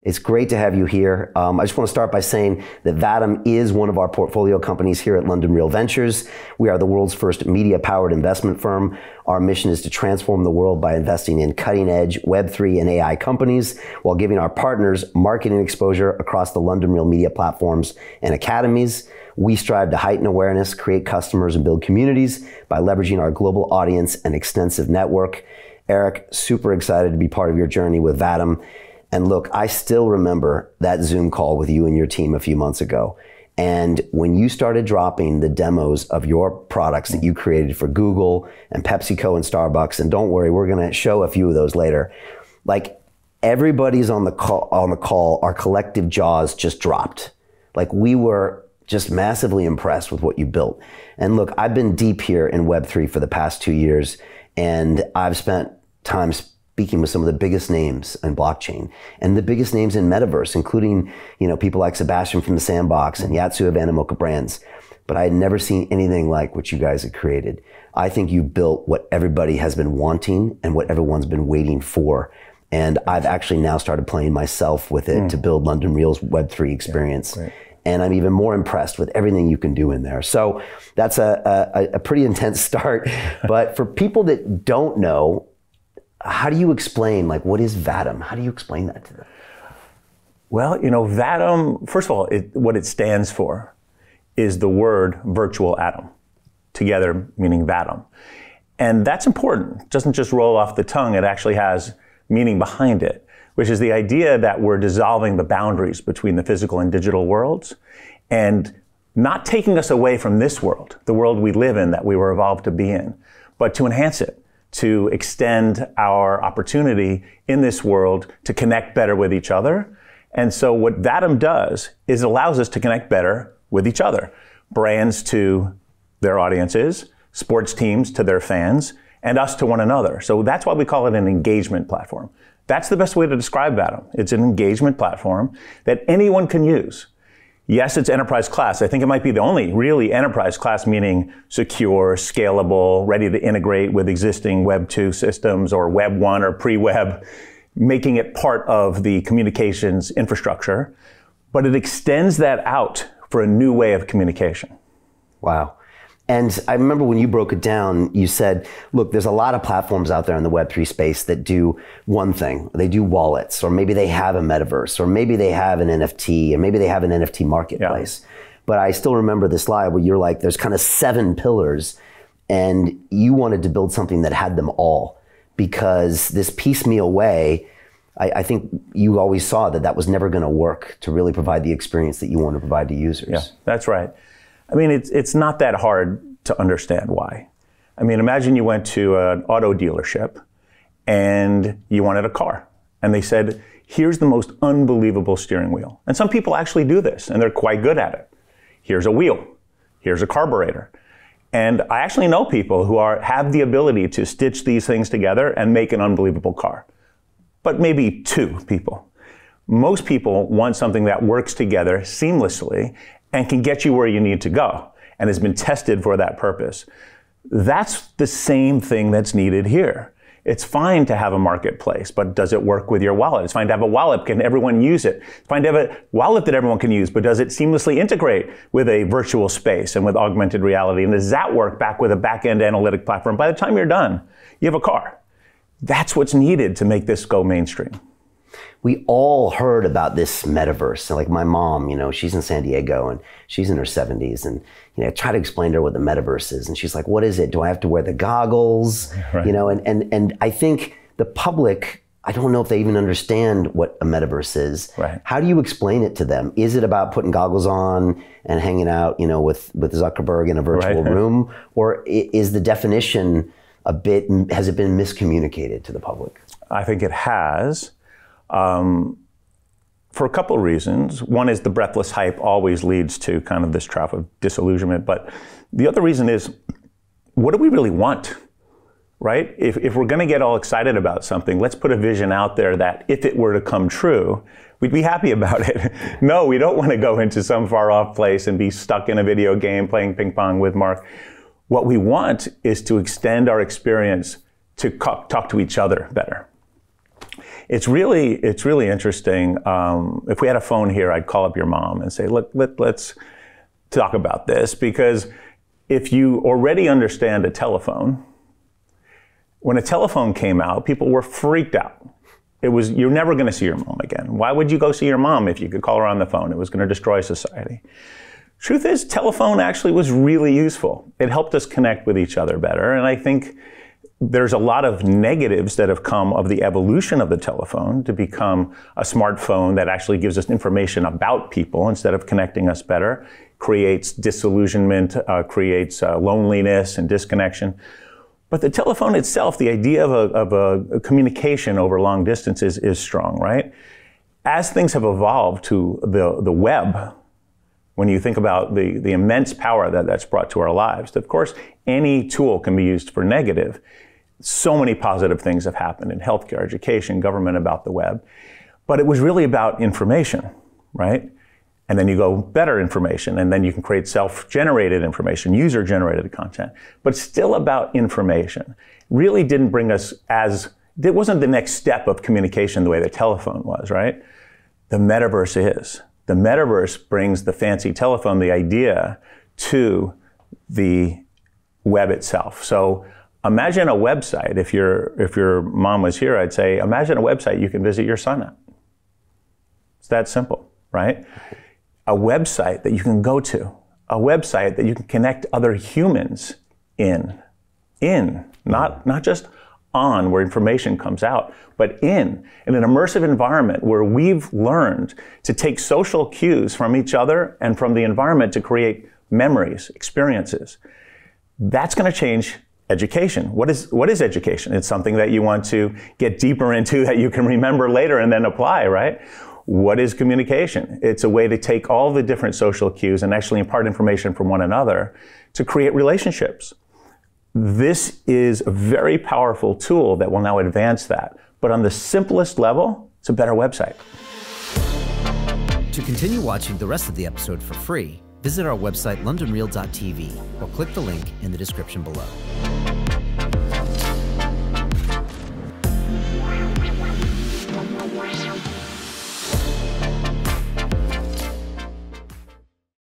It's great to have you here. I just want to start by saying that Vatom is one of our portfolio companies here at London Real Ventures. We are the world's first media-powered investment firm. Our mission is to transform the world by investing in cutting-edge Web3 and AI companies while giving our partners marketing exposure across the London Real media platforms and academies. We strive to heighten awareness, create customers, and build communities by leveraging our global audience and extensive network. Eric, super excited to be part of your journey with Vatom. And look, I still remember that Zoom call with you and your team a few months ago. And when you started dropping the demos of your products that you created for Google and PepsiCo and Starbucks, and don't worry, we're going to show a few of those later. Like, everybody's on the call, our collective jaws just dropped. Like, we were just massively impressed with what you built. And look, I've been deep here in Web3 for the past 2 years, and I've spent time speaking with some of the biggest names in blockchain and the biggest names in Metaverse, including, people like Sebastian from the Sandbox and Yatsu of Animoca Brands. But I had never seen anything like what you guys had created. I think you built what everybody has been wanting and what everyone's been waiting for. And I've actually now started playing myself with it to build London Real's Web3 experience. Yeah, and I'm even more impressed with everything you can do in there. So that's a pretty intense start. But for people that don't know, how do you explain, what is Vatom? How do you explain that to them? Well, Vatom, first of all, what it stands for is the word virtual atom, together meaning Vatom. And that's important. It doesn't just roll off the tongue. It actually has meaning behind it, which is the idea that we're dissolving the boundaries between the physical and digital worlds and not taking us away from this world, the world we live in that we were evolved to be in, but to enhance it, to extend our opportunity in this world to connect better with each other. And so what Vatom does is it allows us to connect better with each other. Brands to their audiences, sports teams to their fans, and us to one another. So that's why we call it an engagement platform. That's the best way to describe Vatom. It's an engagement platform that anyone can use. Yes, it's enterprise class. I think it might be the only really enterprise class, meaning secure, scalable, ready to integrate with existing Web 2 systems or Web 1 or pre-web, making it part of the communications infrastructure. But it extends that out for a new way of communication. Wow. And I remember when you broke it down, you said, look, there's a lot of platforms out there in the Web3 space that do one thing. They do wallets, or maybe they have a metaverse, or maybe they have an NFT, or maybe they have an NFT marketplace. Yeah. But I still remember this slide where you're like, there's kind of 7 pillars, and you wanted to build something that had them all. Because this piecemeal way, I think you always saw that was never going to work to really provide the experience that you want to provide to users. Yeah, that's right. I mean, it's not that hard to understand why. I mean, imagine you went to an auto dealership and you wanted a car. And they said, here's the most unbelievable steering wheel. And some people actually do this, and they're quite good at it. Here's a wheel. Here's a carburetor. And I actually know people who have the ability to stitch these things together and make an unbelievable car. But maybe 2 people. Most people want something that works together seamlessly and can get you where you need to go and has been tested for that purpose. That's the same thing that's needed here. It's fine to have a marketplace, but does it work with your wallet? It's fine to have a wallet. Can everyone use it? It's fine to have a wallet that everyone can use, but does it seamlessly integrate with a virtual space and with augmented reality? And does that work back with a back-end analytic platform? By the time you're done, you have a car. That's what's needed to make this go mainstream. We all heard about this metaverse. So like my mom, she's in San Diego and she's in her 70s, and I try to explain to her what the metaverse is, and she's like, what is it? Do I have to wear the goggles? Right. And I think the public, I don't know if they even understand what a metaverse is. Right. How do you explain it to them? Is it about putting goggles on and hanging out, with Zuckerberg in a virtual room? Or is the definition has it been miscommunicated to the public? I think it has. For a couple of reasons. One is the breathless hype always leads to kind of this trap of disillusionment. But the other reason is, what do we really want? Right? If we're going to get all excited about something, let's put a vision out there that if it were to come true, we'd be happy about it. No, we don't want to go into some far off place and be stuck in a video game playing ping pong with Mark. What we want is to extend our experience to talk to each other better. It's really interesting. If we had a phone here, I'd call up your mom and say, look, let's talk about this, because if you already understand a telephone, when a telephone came out, people were freaked out. You're never going to see your mom again. Why would you go see your mom if you could call her on the phone? It was going to destroy society. Truth is, telephone actually was really useful. It helped us connect with each other better. And I think there's a lot of negatives that have come of the evolution of the telephone to become a smartphone that actually gives us information about people instead of connecting us better, creates disillusionment, creates loneliness and disconnection. But the telephone itself, the idea of a communication over long distances is strong, right? As things have evolved to the web, when you think about the immense power that's brought to our lives, of course, any tool can be used for negative. So many positive things have happened in healthcare, education, government about the web. But it was really about information, right? And then you go better information, and then you can create self-generated information, user-generated content, but still about information. Really didn't bring us it wasn't the next step of communication the way the telephone was, right? The metaverse is. The metaverse brings the fancy telephone, the idea, to the web itself. So imagine a website. If your mom was here, I'd say, imagine a website you can visit your son at. It's that simple, right? A website that you can go to, a website that you can connect other humans in, not just on where information comes out, but in an immersive environment where we've learned to take social cues from each other and from the environment to create memories, experiences. That's going to change education. What is education? It's something that you want to get deeper into that you can remember later and then apply, right? What is communication? It's a way to take all the different social cues and actually impart information from one another to create relationships. This is a very powerful tool that will now advance that. But on the simplest level, it's a better website. To continue watching the rest of the episode for free, visit our website londonreal.tv or click the link in the description below.